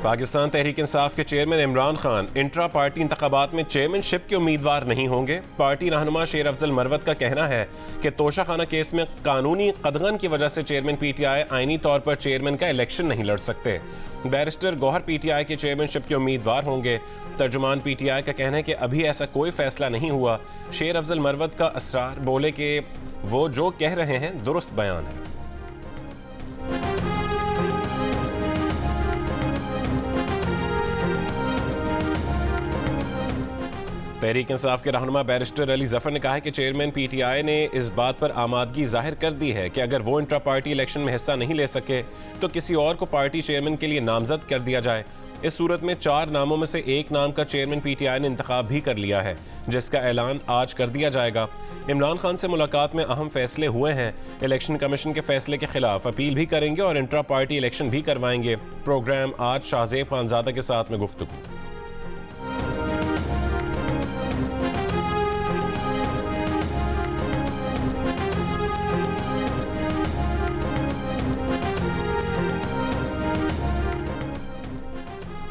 पाकिस्तान तहरीक इंसाफ के chairman Imran Khan intra party इंतखाबात में चेयरमैनशिप के उम्मीदवार नहीं होंगे। पार्टी रहनुमा शेर अफजल मरवत का कहना है कि तोशाखाना केस में कानूनी कदगन की वजह से चेयरमैन पीटीआई आईनी तौर पर चेयरमैन का इलेक्शन नहीं लड़ सकते। बैरिस्टर गौहर पीटीआई के चेयरमैनशिप के उम्मीदवार होंगे। तर्जुमान पीटीआई का कहना है कि अभी ऐसा कोई फैसला नहीं हुआ। शेर अफजल मरवत का असरार बोले कि वो जो कह रहे हैं दुरुस्त बयान है। तहरीक इंसाफ के रहनुमा बैरिस्टर अली जफर ने कहा है कि चेयरमैन पीटीआई ने इस बात पर आमादगी जाहिर कर दी है कि अगर वो इंट्रा पार्टी इलेक्शन में हिस्सा नहीं ले सके तो किसी और को पार्टी चेयरमैन के लिए नामजद कर दिया जाए। इस सूरत में 4 नामों में से एक नाम का चेयरमैन पीटीआई ने इंतखाब भी कर लिया है, जिसका ऐलान आज कर दिया जाएगा। इमरान खान से मुलाकात में अहम फैसले हुए हैं। इलेक्शन कमीशन के फैसले के खिलाफ अपील भी करेंगे और इंट्रा पार्टी इलेक्शन भी करवाएंगे। प्रोग्राम आज शाहजेब खानजादा के साथ में गुफ्तगू।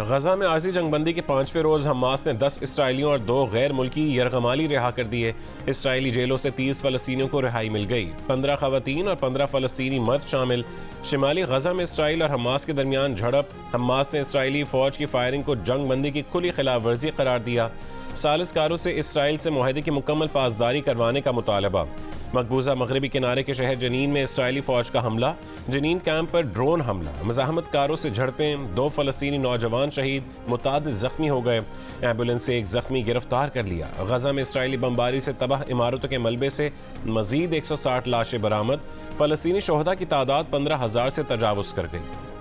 गजा में आर्जी जंगबंदी के 5वें रोज़ हमास ने 10 इसराइलियों और 2 गैर मुल्की यरगमाली रिहा कर दिए। इसराइली जेलों से 30 फ़लस्तीनियों को रिहाई मिल गई। 15 ख़वातीन और 15 फ़लस्तीनी मर्द शामिल। शिमाली गजा में इसराइल और हमास के दरमियान झड़प। हमास ने इसराइली फ़ौज की फायरिंग को जंगबंदी की खुली खिलाफ वर्जी करार दिया। सालिसकारों से इसराइल से मुआहदे की मुकम्मल पासदारी करवाने का मुतालबा। मकबूजा मगरबी किनारे के शहर जनीन में इसराइली फ़ौज का हमला। जनीन कैंप पर ड्रोन हमला। मज़ाहमतकारों से झड़पें। 2 फ़लस्तीनी नौजवान शहीद, मुतादिद ज़ख्मी हो गए। एम्बुलेंस से एक ज़ख्मी गिरफ्तार कर लिया। गजा में इसराइली बमबारी से तबाह इमारतों के मलबे से मज़ीद 160 लाशें बरामद। फ़लस्तीनी शोहदा की तादाद 15,000 से तजावुज़ कर गई।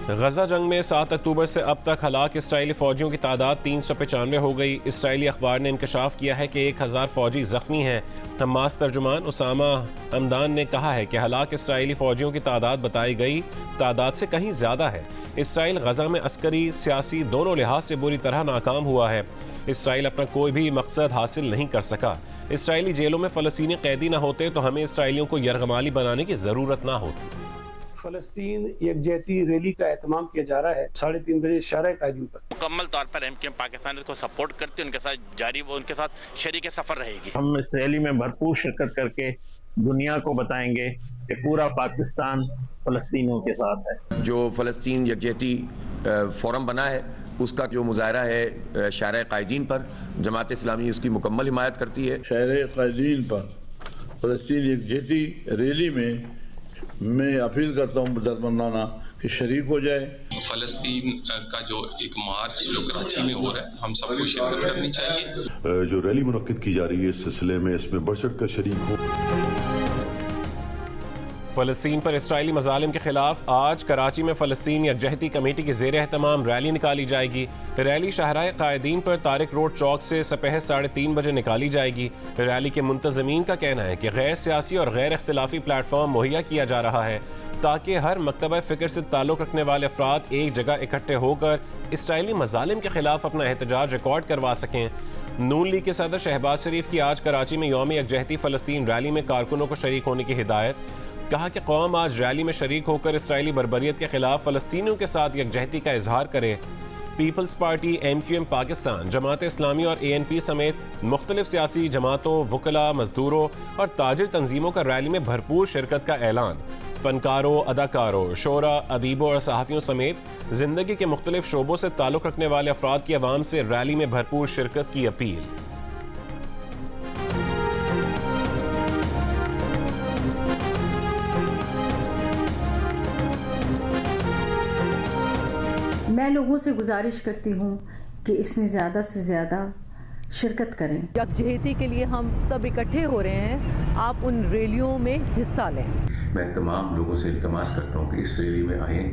गजा जंग में 7 अक्टूबर से अब तक हलाक इसराइली फ़ौजियों की तादाद 395 हो गई। इसराइली अखबार ने इंकशाफ किया है कि 1000 फ़ौजी ज़ख्मी हैं। हमास तर्जुमान उसामा हमदान ने कहा है कि हलाक इसराइली फ़ौजियों की तादाद बताई गई तादाद से कहीं ज़्यादा है। इसराइल गजा में अस्करी सियासी दोनों लिहाज से बुरी तरह नाकाम हुआ है। इसराइल अपना कोई भी मकसद हासिल नहीं कर सका। इसराइली जेलों में फ़लस्तीनी कैदी ना होते तो हमें इसराइलियों को यरगमाली बनाने की ज़रूरत ना होती। फलस्तीन यकजहती रैली का एहतमाम किया जा रहा है 3:30 बजे शाहराह कायदीन पर। मुकम्मल तौर पर एमक्यूएम पाकिस्तान को सपोर्ट करती है, उनके साथ जारी उनके साथ शरीक सफर रहेगी। हम इस रैली में भरपूर शिरकत करके दुनिया को बताएंगे कि पूरा पाकिस्तान फलस्तीनियों के साथ है। जो फलस्तीन यकजहती फोरम बना है उसका जो मुजाहरा है शाहराह कायदीन पर, जमात इस्लामी उसकी मुकम्मल हिमायत करती है। शाहराह कायदीन पर फलस्तीन यकजहती रैली में मैं अपील करता हूँ दरमंदाना कि शरीक हो जाए। फलस्तीन का जो एक मार्च जो कराची में हो रहा है, हम सबको शिरकत करनी चाहिए। जो रैली मुनक्किद की जा रही है इस सिलसिले में इसमें बढ़ चढ़ कर शरीक हो। फ़लस्तीन पर इसराइली मज़ालिम के खिलाफ आज कराची में फ़लस्तीन यकजहती कमेटी के ज़ेर एहतमाम रैली निकाली जाएगी। रैली शाहराह कायदीन पर तारिक रोड चौक से सपह 3:30 बजे निकाली जाएगी। रैली के मुंतज़मीन का कहना है कि गैर सियासी और गैर इख्तिलाफी प्लेटफॉर्म मुहैया किया जा रहा है ताकि हर मकतबा फ़िक्र से ताल्लुक़ रखने वाले अफराद एक जगह इकट्ठे होकर इसराइली मज़ालिम के खिलाफ अपना एहतजाज रिकॉर्ड करवा सकें। नून लीग के सदर शहबाज शरीफ की आज कराची में यौम यकजहती फ़लस्तीन रैली में कारकुनों को शरीक होने की हिदायत। कहा कि कौम आज रैली में शरीक होकर इसराइली बर्बरियत के खिलाफ फ़लस्तीनियों के साथ यकजहती का इजहार करे। Peoples party, MQM Pakistan, Jamaat Islami और ANP समेत मुख्तलिफ सियासी जमातों, वकला, मजदूरों और ताजिर तंजीमों का रैली में भरपूर शिरकत का ऐलान। फ़नकारों, अदाकारों, शोरा, अदीबों और सहाफ़ियों समेत ज़िंदगी के मुख्तलिफ शोबों से ताल्लुक़ रखने वाले अफराद की आवाम से रैली में भरपूर शिरकत की अपील। मैं लोगों से गुजारिश करती हूँ कि इसमें ज़्यादा से ज़्यादा शिरकत करें। यकजहती के लिए हम सब इकट्ठे हो रहे हैं, आप उन रैलियों में हिस्सा लें। मैं तमाम लोगों से इल्तमास करता हूँ कि इस रैली में आएँ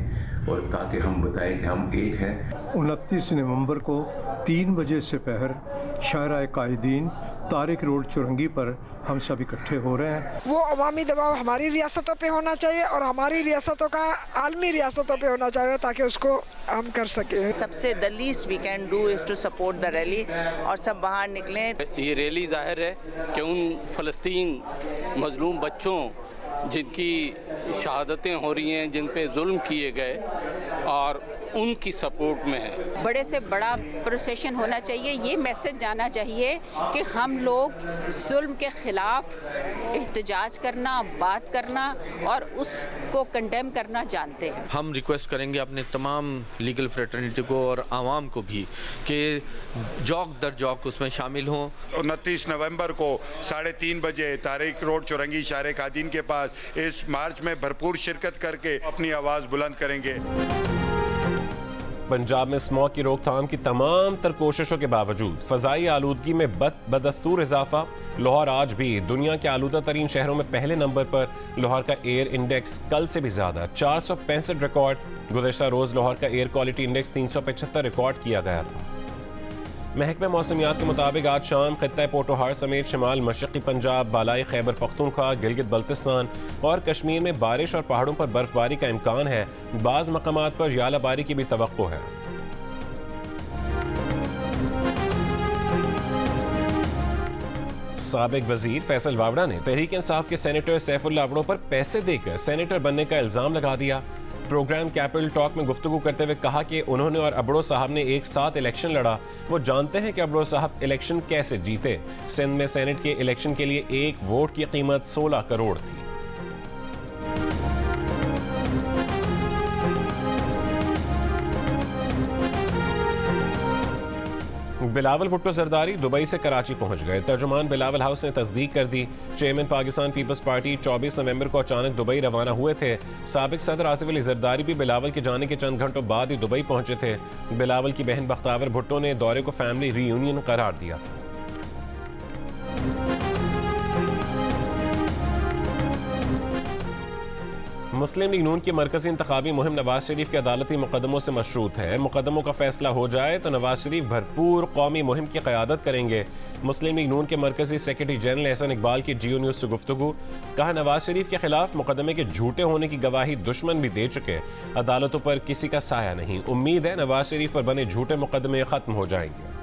और ताकि हम बताएं कि हम एक हैं। 29 नवंबर को 3 बजे से पहर शाहराह कायदीन तारिक रोड चुरंगी पर हम सब इकट्ठे हो रहे हैं। वो अवामी दबाव हमारी रियासतों पे होना चाहिए और हमारी रियासतों का आलमी रियासतों पे होना चाहिए ताकि उसको हम कर सकें। सबसे the least we can do is to support the rally और सब बाहर निकलें। ये रैली जाहिर है कि उन फ़लस्तीन मजलूम बच्चों जिनकी शहादतें हो रही हैं, जिन पे जुल्म किए गए, और उनकी सपोर्ट में है। बड़े से बड़ा प्रोसेशन होना चाहिए, ये मैसेज जाना चाहिए कि हम लोग जुल्म के ख़िलाफ़ एहतजाज करना, बात करना और उसको कंडेम करना जानते हैं। हम रिक्वेस्ट करेंगे अपने तमाम लीगल फ्रेटर्निटी को और आवाम को भी कि जौक दर जौक उसमें शामिल हों। 29 नवंबर को 3:30 बजे तारिक रोड चुरंगी शारे कादीन के पास इस मार्च में भरपूर शिरकत करके अपनी आवाज़ बुलंद करेंगे। पंजाब में स्मॉग की रोकथाम की तमाम तर कोशिशों के बावजूद फ़ज़ाई आलूदगी में बदस्तूर इजाफा। लाहौर आज भी दुनिया के आलूदा तरीन शहरों में पहले नंबर पर। लाहौर का एयर इंडेक्स कल से भी ज़्यादा 465 रिकॉर्ड। गुज़श्ता रोज़ लाहौर का एयर क्वालिटी इंडेक्स 375 रिकॉर्ड किया गया था। महकमा मौसमियात के मुताबिक आज शाम खित्ता पोटोहार समेत शिमाल मशरक़ी पंजाब, बालाई खैबर पख्तूनख्वा, गिलगित बल्तिस्तान और कश्मीर में बारिश और पहाड़ों पर बर्फबारी का इम्कान है। बाज़ मकामात पर यालाबारी की भी तवक्को है। साबिक वजीर फैसल वावड़ा ने तहरीक इंसाफ के सेनेटर सैफुल्लाह अबड़ो पर पैसे देकर सेनेटर बनने का इल्ज़ाम लगा दिया। प्रोग्राम कैपिटल टॉक में गुफ्तगू करते हुए कहा कि उन्होंने और अबड़ो साहब ने एक साथ इलेक्शन लड़ा। वो जानते हैं कि अबड़ो साहब इलेक्शन कैसे जीते। सिंध में सेनेट के इलेक्शन के लिए एक वोट की कीमत 16 करोड़ थी। बिलावल भुट्टो जरदारी दुबई से कराची पहुंच गए। तर्जुमान बिलावल हाउस ने तस्दीक कर दी। चेयरमैन पाकिस्तान पीपल्स पार्टी 24 नवंबर को अचानक दुबई रवाना हुए थे। साबिक सदर आसिफ अली जरदारी भी बिलावल के जाने के चंद घंटों बाद ही दुबई पहुंचे थे। बिलावल की बहन बख्तावर भुट्टो ने दौरे को फैमिली रीयूनियन करार दिया था। मुस्लिम लीग नून की मरकजी इंतखाबी मुहिम नवाज शरीफ के अदालती मुकदमों से मशरूत है। मुकदमों का फैसला हो जाए तो नवाज शरीफ भरपूर कौमी मुहिम की क़यादत करेंगे। मुस्लिम लीग नून के मरकजी सेक्रेटरी जनरल एहसन इकबाल की जियो न्यूज़ से गुफ्तगू। कहा, नवाज शरीफ के खिलाफ मुकदमे के झूठे होने की गवाही दुश्मन भी दे चुके। अदालतों पर किसी का साया नहीं। उम्मीद है नवाज शरीफ पर बने झूठे मुकदमे खत्म हो जाएंगे।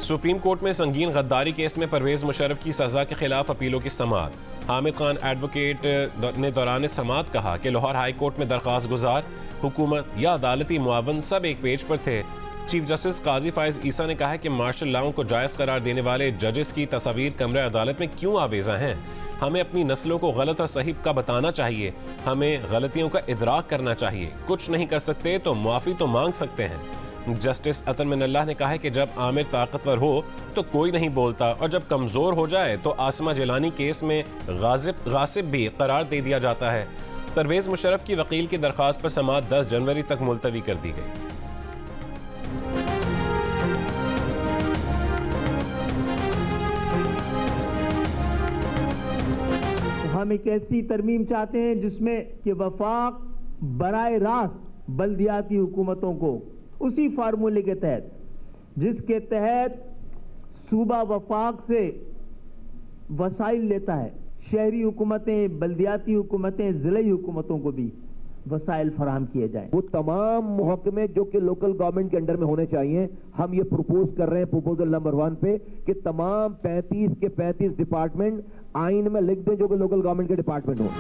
सुप्रीम कोर्ट में संगीन गद्दारी केस में परवेज मुशर्रफ की सजा के खिलाफ अपीलों की समाअत। हामिद खान एडवोकेट ने दौरान समाअत कहा कि लाहौर हाई कोर्ट में दरख्वास्त गुजार, हुकूमत या अदालती मुआवन सब एक पेज पर थे। चीफ जस्टिस काजी फायज ईसा ने कहा कि मार्शल लॉ को जायज़ करार देने वाले जजेस की तस्वीर कमरे अदालत में क्यों आवेजा हैं। हमें अपनी नस्लों को गलत और सही का बताना चाहिए। हमें गलतियों का इदराक करना चाहिए। कुछ नहीं कर सकते तो माफ़ी तो मांग सकते हैं। जस्टिस अतन मिनल्लाह ने कहा है कि जब आमिर ताकतवर हो तो कोई नहीं बोलता और जब कमज़ोर हो जाए तो आसमा जिलानी केस में गासिब भी करार दे दिया जाता है। परवेज मुशर्रफ की वकील की दरख्वास्त पर समाअत 10 जनवरी तक मुलतवी कर दी गई। हम एक ऐसी तरमीम चाहते हैं जिसमें कि वफाक बराए रास्त बल्दियाती हुकूमतों को उसी फार्मूले के तहत जिसके तहत सूबा वफाक से वसाइल लेता है, शहरी हुकूमतें, बल्दियाती हुकूमतें, ज़िले हुकूमतों को भी वसाइल फराहम किए जाएं। वो तमाम महकमे जो कि लोकल गवर्नमेंट के अंडर में होने चाहिए, हम ये प्रपोज कर रहे हैं प्रपोजल नंबर 1 पे कि तमाम 35 के 35 डिपार्टमेंट आइन में लिख दें जो कि लोकल गवर्नमेंट के डिपार्टमेंट हो।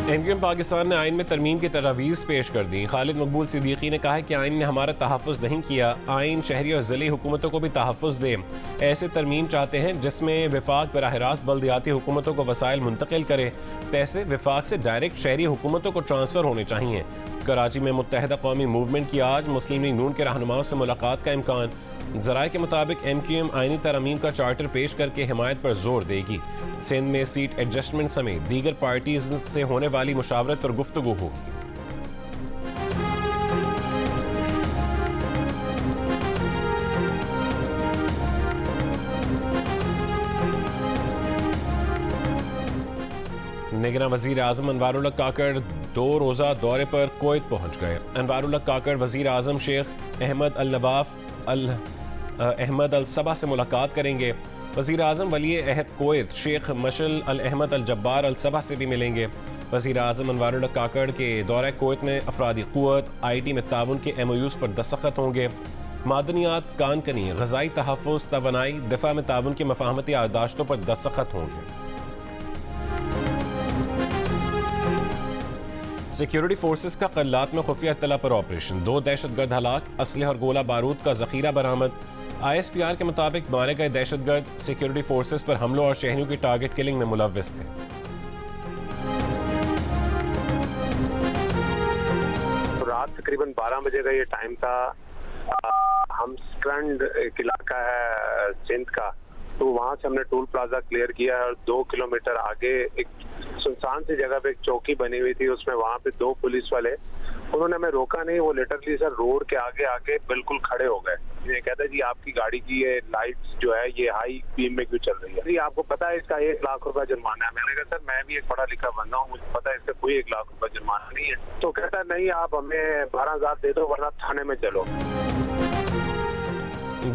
एमक्यूएम पाकिस्तान ने आइन में तरमीम की तजवीज़ पेश कर दी। खालिद मकबूल सिद्दीकी ने कहा है कि आइन ने हमारा तहफ़्फ़ुज़ नहीं किया। आइन शहरी और ज़िली हुकूमतों को भी तहफ़्फ़ुज़ दे। ऐसे तरमीम चाहते हैं जिसमें विफाक बराह रास्त बल्दियाती हुकूमतों को वसाइल मुंतकिल करे। पैसे विफाक से डायरेक्ट शहरी हुकूमतों को ट्रांसफ़र होने चाहिए। कराची में मुत्तहिदा कौमी मूवमेंट की आज मुस्लिम लीग नून के रहनुमाओं से मुलाकात का इम्कान। ज़राए के मुताबिक एमक्यूएम आइनी तरमीम का चार्टर पेश करके हिमायत पर जोर देगी। सिंध में सीट एडजस्टमेंट समेत दीगर पार्टीज से होने वाली मुशावरत पर गुफ्तगू होगी। निगरान वजीर आजम अनवारुल्लाह काकड़ 2 रोज़ा दौरे पर कुवैत पहुँच गए। अनवारुल्लाह काकड़ वजीर आजम शेख अहमद अल नवाफ अहमद अल सबा से मुलाकात करेंगे। वजीर आजम वली अहद कुवैत शेख मशल अल अहमद अल जब्बार अल सबा से भी मिलेंगे। वजीर आजम अनवारुल्लाह काकड़ के दौरा कुवैत में अफरादी क़ुव्वत IT में ताउन के MOUs पर दस्तखत होंगे। मादनियात, कानकनी, ग़ज़ाई तहफ़्फ़ुज़, तवानाई, दिफ़ा में ताउन की मफ़ाहमती याददाश्तों पर दस्तखत होंगे। सिक्योरिटी फोर्सेस का कल्लात में खुफिया इत्तला पर ऑपरेशन, 2 दहशतगर्द हलाक, असलहे और गोला बारूद का ज़ख़ीरा बरामद। ISPR के मुताबिक मारे गए दहशतगर्द सिक्योरिटी फोर्सेस पर हमलों और शहरियों की टारगेट किलिंग में मुलव्विस थे। रात तकरीबन 12 बजे का ये टाइम था। हम स्क्रंड एक इलाका है सिंध का, तो वहाँ से हमने टोल प्लाजा क्लियर किया है और 2 किलोमीटर आगे एक सुनसान सी जगह पे एक चौकी बनी हुई थी, उसमें वहाँ पे 2 पुलिस वाले, उन्होंने हमें रोका नहीं, वो लिटरली सर रोड के आगे आके बिल्कुल खड़े हो गए। ये कहता है जी आपकी गाड़ी की ये लाइट्स जो है ये हाई बीम में क्यों चल रही है, जी आपको पता है इसका 1 लाख रुपया जुर्माना है। मैंने कहा सर मैं भी एक पढ़ा लिखा बंदा हूँ, मुझे पता है इसका कोई 1 लाख रुपया जुर्माना नहीं है। तो कहता नहीं आप हमें 12,000 दे दो वरना थाने में चलो।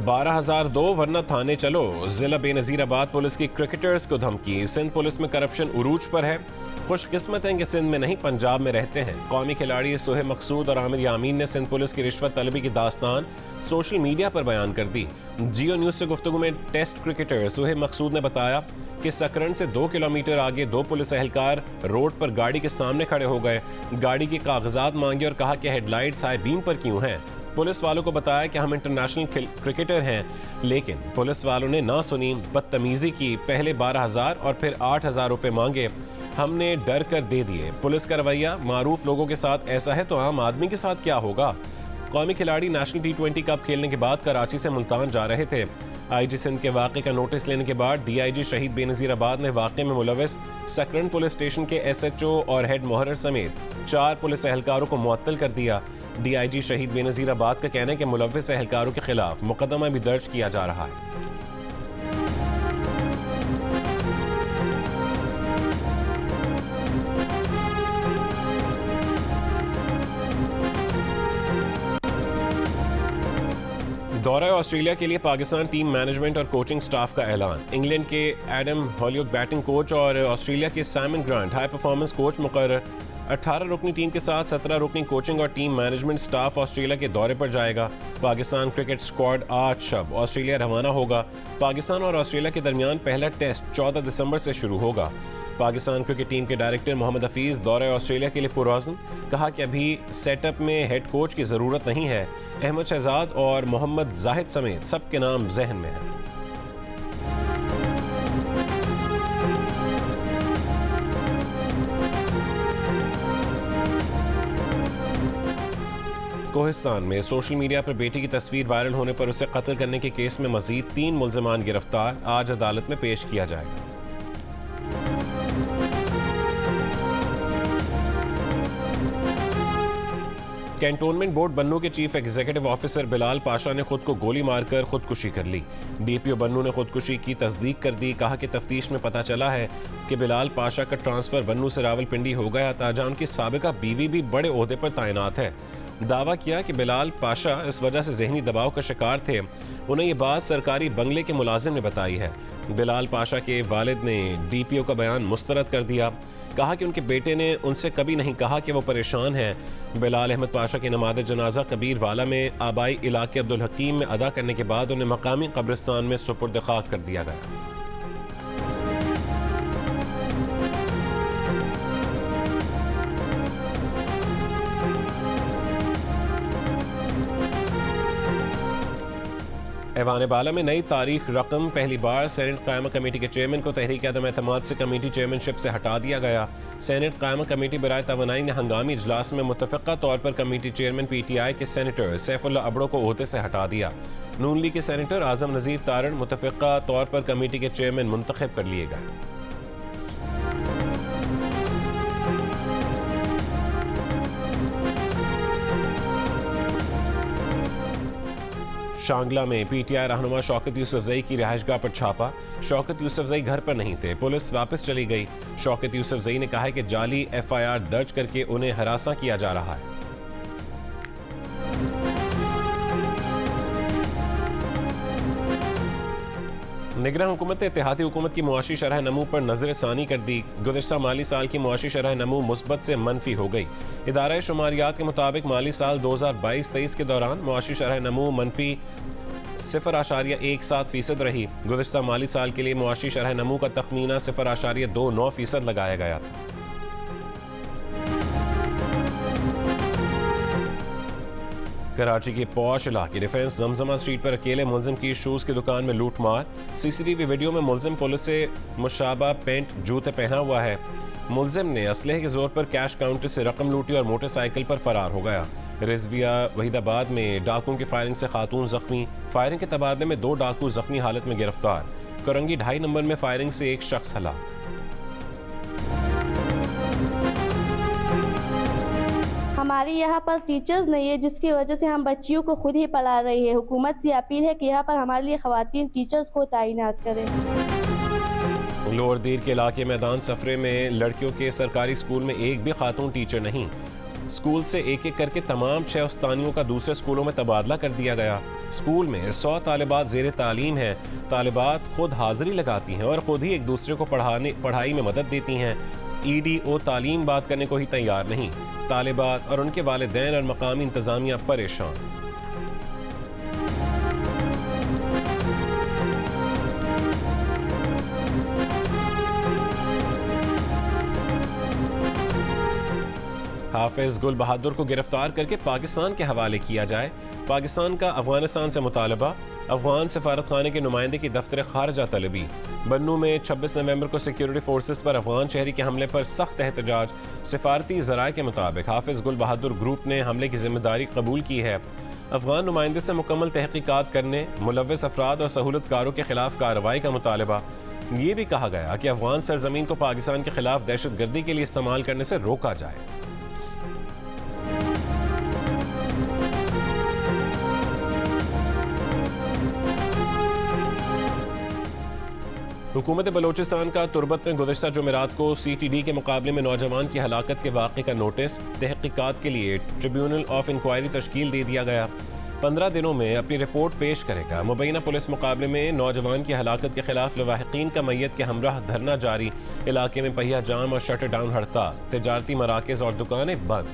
12,000 दो वरना थाने चलो। जिला बेनजीराबाद पुलिस की क्रिकेटर्स को धमकी। सिंध पुलिस में करप्शन उरूज पर है। खुशकिस्मत हैं कि सिंध में नहीं पंजाब में रहते हैं। कौमी खिलाड़ी सोहेब मकसूद और आमिर यामीन ने सिंध पुलिस की रिश्वत तलबी की दास्तान सोशल मीडिया पर बयान कर दी। जियो न्यूज़ से गुफ्तगू में टेस्ट क्रिकेटर सोहेब मकसूद ने बताया कि सकरन से 2 किलोमीटर आगे 2 पुलिस एहलकार रोड पर गाड़ी के सामने खड़े हो गए, गाड़ी के कागजात मांगे और कहा कि हेडलाइट्स हाई बीम पर क्यों हैं। पुलिस वालों को बताया कि हम इंटरनेशनल क्रिकेटर हैं, लेकिन पुलिस वालों ने ना सुनी, बदतमीजी की। पहले 12,000 और फिर 8,000 रुपए मांगे, हमने डर कर दे दिए। पुलिस का रवैया मारूफ लोगों के साथ ऐसा है तो आम आदमी के साथ क्या होगा। कौमी खिलाड़ी नेशनल T20 कप खेलने के बाद कराची से मुल्तान जा रहे थे। IG सिंध के वाक़े का नोटिस लेने के बाद DIG शहीद बेनज़ीराबाद ने वाक़े में मुलव्विस सकरन पुलिस स्टेशन के SHO और हेड मोहर्रर समेत 4 पुलिस एहलकारों को मुअत्तल कर दिया। DIG शहीद बेनज़ीराबाद का कहना है कि मुलव्विस एहलकारों के खिलाफ मुकदमा भी दर्ज किया जा रहा है। दौरा ऑस्ट्रेलिया के लिए पाकिस्तान टीम मैनेजमेंट और कोचिंग स्टाफ का ऐलान। इंग्लैंड के एडम हॉलियोक बैटिंग कोच और ऑस्ट्रेलिया के Simon grant high performance coach मुकर्रर। 18 रुकनी टीम के साथ 17 रुकनी कोचिंग और टीम मैनेजमेंट स्टाफ ऑस्ट्रेलिया के दौरे पर जाएगा। पाकिस्तान क्रिकेट स्क्वाड आज शब ऑस्ट्रेलिया रवाना होगा। पाकिस्तान और ऑस्ट्रेलिया के दरमियान पहला टेस्ट 14 दिसंबर से शुरू होगा। पाकिस्तान क्रिकेट टीम के डायरेक्टर मोहम्मद हफीज़ दौरे ऑस्ट्रेलिया के लिए पुरअज़्म, कहा कि अभी सेटअप में हेड कोच की ज़रूरत नहीं है। अहमद शहजाद और मोहम्मद जाहिद समेत सबके नाम जहन में हैं। कोहिस्तान में सोशल मीडिया पर बेटी की तस्वीर वायरल होने पर उसे कत्ल करने के केस में मजीद 3 मुल्ज़िमान गिरफ्तार। आज अदालत में पेश किया जाएगा। कैंटोनमेंट बोर्ड बन्नू के chief executive officer Bilal Pasha ने खुद को गोली मारकर खुदकुशी कर ली। DPO बन्नू ने खुदकुशी की तस्दीक कर दी। कहा कि तफ्तीश में पता चला है कि बिलाल पाशा का ट्रांसफर बन्नू से रावलपिंडी हो गया था, जहां उनकी साबिका बीवी भी बड़े ओहदे पर तैनात है। दावा किया कि बिलाल पाशा इस वजह से जहनी दबाव का शिकार थे। उन्हें ये बात सरकारी बंगले के मुलाजिम ने बताई है। बिलाल पाशा के वालिद ने DPO का बयान मुस्तरद कर दिया। कहा कि उनके बेटे ने उनसे कभी नहीं कहा कि वो परेशान हैं। बिलाल अहमद पाशा की नमाज़ जनाजा कबीर वाला में आबाई इलाके अब्दुल हकीम में अदा करने के बाद उन्हें मकामी कब्रिस्तान में सुपुर्द खाक कर दिया गया। ऐवान बाला में नई तारीख रकम। पहली बार सेनेट कायमा कमेटी के चेयरमैन को तहरीक अदम एतमाद से कमेटी चेयरमैनशिप से हटा दिया गया। सेनेट कायमा कमेटी बराए तवानाई ने हंगामी इजलास में मुतफ़क़ा तौर पर कमेटी चेयरमैन PTI के सेनेटर सैफुल्लाह अबड़ो को ओहदे से हटा दिया। नून लीग के सेनेटर आज़म नज़ीर तारण मुतफ़क़ा तौर पर कमेटी के चेयरमैन मुंतखब कर लिए गए। शांगला में पीटीआई रहनुमा शौकत यूसुफजई की रिहाइशगाह पर छापा। शौकत यूसुफजई घर पर नहीं थे, पुलिस वापस चली गई। शौकत यूसुफजई ने कहा है कि जाली एफआईआर दर्ज करके उन्हें हरासा किया जा रहा है। निगरान हुकूमत ने इत्तेहादी हुकूमत की मुआशी शरह नमू पर नजर सानी कर दी। गुज़िश्ता माली साल की मुआशी शरह नमू मुस्बत से मनफी हो गई। इदारा शुमारियात के मुताबिक माली साल 2022-23 के दौरान मुआशी शरह नमू मनफी 0.17% रही। गुज़िश्ता माली साल के लिए मुआशी शरह नमू का तखमीना 0.29% लगाया गया था। कराची के पॉश इलाके डिफेंस जमजमा स्ट्रीट पर अकेले मुलजिम की शूज की दुकान में लूट मार। सीसीटीवी वीडियो में मुलजिम पुलिस से मुशाबा पेंट जूते पहना हुआ है। मुलजिम ने असलहे के जोर पर कैश काउंटर से रकम लूटी और मोटरसाइकिल पर फरार हो गया। रिजविया वहीदाबाद में डाकुओं की फायरिंग से खातून जख्मी। फायरिंग के तबादले में 2 डाकू जख्मी हालत में गिरफ्तार। करंगी 2.5 नंबर में फायरिंग से एक शख्स हलाक। हमारे यहाँ पर टीचर्स नहीं है, जिसकी वजह से हम बच्चियों को खुद ही पढ़ा रही है। हुकूमत से अपील है कि यहाँ पर हमारे लिए ख़वातीन टीचर्स को तैनात करें। लोअर दीर के इलाके मैदान सफरे में लड़कियों के सरकारी स्कूल में एक भी खातून टीचर नहीं। स्कूल से एक एक करके तमाम 6 उस्तानियों का दूसरे स्कूलों में तबादला कर दिया गया। स्कूल में 100 तालिबात ज़ेरे तालीम हैं। तालिबात खुद हाजिरी लगाती हैं और खुद ही एक दूसरे को पढ़ाई में मदद देती हैं। EDO तालीम बात करने को ही तैयार नहीं। तालिबात और उनके वालिदैन और मकामी इंतजामिया परेशान। हाफिज गुल बहादुर को गिरफ्तार करके पाकिस्तान के हवाले किया जाए। पाकिस्तान का अफगानिस्तान से मुतालबा। अफगान सफारत खाने के नुमाइंदे की दफ्तर खारजा तलबी। बन्नू में 26 नवंबर को सिक्योरिटी फोर्सेस पर अफगान शहरी के हमले पर सख्त एहतजाज। सिफारती ज़राए के मुताबिक हाफिज गुल बहादुर ग्रुप ने हमले की जिम्मेदारी कबूल की है। अफगान नुमाइंदे से मुकम्मल तहकीकात करने, मुलव्वस अफराद और सहूलतकारों के खिलाफ कार्रवाई का मुतालबा। ये भी कहा गया कि अफगान सरजमीन को पाकिस्तान के खिलाफ दहशतगर्दी के लिए इस्तेमाल करने से रोका जाए। हुकूमत बलोचिस्तान का तुर्बत में गुज़श्ता जुमेरात को CTD के मुकाबले में नौजवान की हलाकत के वाक़े का नोटिस। तहकीकात के लिए ट्रिब्यूनल ऑफ इंक्वायरी तश्कील दे दिया गया। 15 दिनों में अपनी रिपोर्ट पेश करेगा। मुबैना पुलिस मुकाबले में नौजवान की हलाकत के खिलाफ लवाहिकीन का मैयत के हमराह धरना जारी। इलाके में पहिया जाम और शटर डाउन हड़ताल। तिजारती मराकज़ और दुकानें बंद।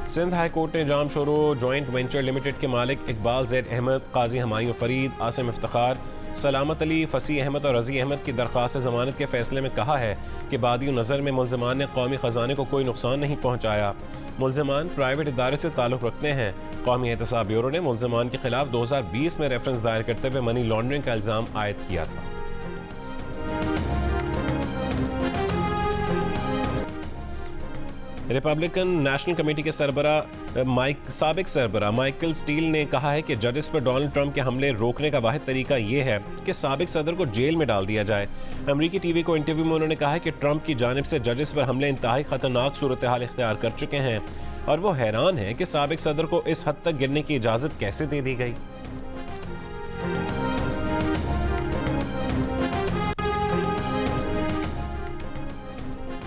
सिंध हाई कोर्ट ने जाम शोरो जॉइंट वेंचर लिमिटेड के मालिक इकबाल ज़ैद अहमद, काजी हमायूं फरीद, आसिम इफ्तिखार, सलामत अली, फसी अहमद और रज़ी अहमद की दरख्वास्त ज़मानत के फैसले में कहा है कि बादियों नज़र में मुल्ज़िमान ने कौमी ख़जाने को कोई नुकसान नहीं पहुँचाया। मुल्ज़िमान प्राइवेट इदारे से ताल्लुक़ रखते हैं। कौमी एहतसाब ब्यूरो ने मुल्ज़िमान के खिलाफ 2020 में रेफरेंस दायर करते हुए मनी लॉन्ड्रिंग का इल्ज़ाम आयद किया था। रिपब्लिकन नेशनल कमेटी के साबिक सरबरा माइकल स्टील ने कहा है कि जजेस पर डोनाल्ड ट्रंप के हमले रोकने का वाहिद तरीका ये है कि साबिक सदर को जेल में डाल दिया जाए। अमरीकी टीवी को इंटरव्यू में उन्होंने कहा है कि ट्रंप की जानिब से जजेस पर हमले इंतहाई खतरनाक सूरत हाल इख्तियार कर चुके हैं और वो हैरान है कि साबिक सदर को इस हद तक गिरने की इजाज़त कैसे दे दी गई।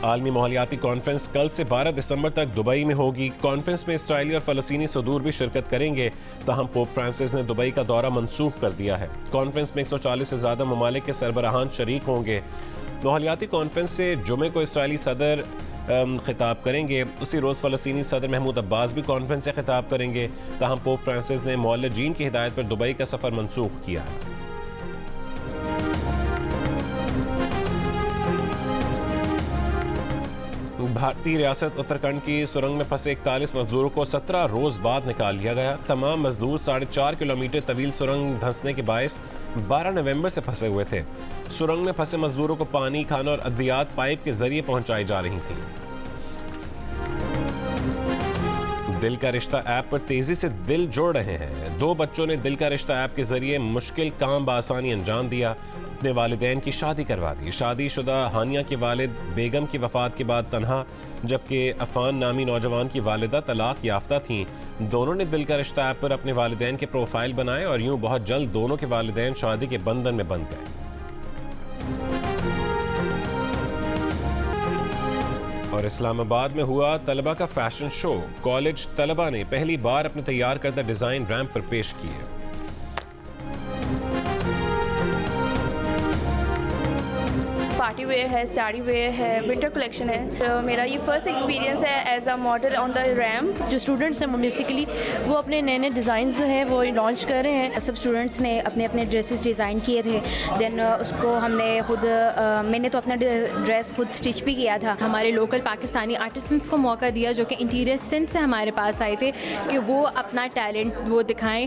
आलमी माहौलियाती कॉन्फ्रेंस कल से 12 दिसंबर तक दुबई में होगी। कॉन्फ्रेंस में इसराइली और फ़लस्तीनी सदूर भी शिरकत करेंगे। ताहम पोप फ्रांसिस ने दुबई का दौरा मनसूख कर दिया है। कॉन्फ्रेंस में 140 से ज़्यादा ममालिक के सरबराहान शरीक होंगे। माहौलियाती कॉन्फ्रेंस से जुमे को इसराइली सदर खिताब करेंगे। उसी रोज़ फ़लस्तीनी सदर महमूद अब्बास भी कॉन्फ्रेंस से खिताब करेंगे। ताहम पोप फ्रांसिस ने मुअल्लिजीन की हिदायत पर दुबई का सफ़र मनसूख किया है। भारतीय रियासत उत्तराखंड की सुरंग में फंसे 41 मजदूरों को 17 रोज बाद निकाल लिया गया। तमाम मजदूर 4.5 किलोमीटर तवील सुरंग धंसने के बायस 12 नवंबर से फंसे हुए थे। सुरंग में फंसे मजदूरों को पानी, खाना और अद्वियात पाइप के जरिए पहुंचाई जा रही थी। दिल का रिश्ता ऐप पर तेजी से दिल जोड़ रहे हैं। 2 बच्चों ने दिल का रिश्ता ऐप के जरिए मुश्किल काम बआसानी अंजाम दिया, अपने वालिदैन की शादी करवा दी। शादीशुदा हानिया के वालिद बेगम की वफात के बाद तन्हा, जबकि अफान नामी नौजवान की वालिदा तलाक याफ्ता थीं। दोनों ने दिल का रिश्ता ऐप पर अपने वालिदैन के प्रोफाइल बनाए और यूं बहुत जल्द दोनों के वालिदैन शादी के बंधन में बंध गए। और इस्लामाबाद में हुआ तलबा का फैशन शो। कॉलेज तलबा ने पहली बार अपने तैयार करदा डिज़ाइन रैंप पर पेश किए। पार्टी वेयर है, साड़ी वेयर है, विंटर कलेक्शन है। तो मेरा ये फर्स्ट एक्सपीरियंस है as a model on the ramp. जो स्टूडेंट्स हैं वो बेसिकली वो अपने नए नए डिज़ाइन जो है वो लॉन्च कर रहे हैं। सब स्टूडेंट्स ने अपने अपने ड्रेसेस डिज़ाइन किए थे, देन उसको हमने खुद मैंने तो अपना ड्रेस खुद स्टिच भी किया था। हमारे लोकल पाकिस्तानी आर्टिसंस को मौका दिया जो कि इंटीरियर सिंध से हमारे पास आए थे कि वो अपना टैलेंट वो दिखाएं।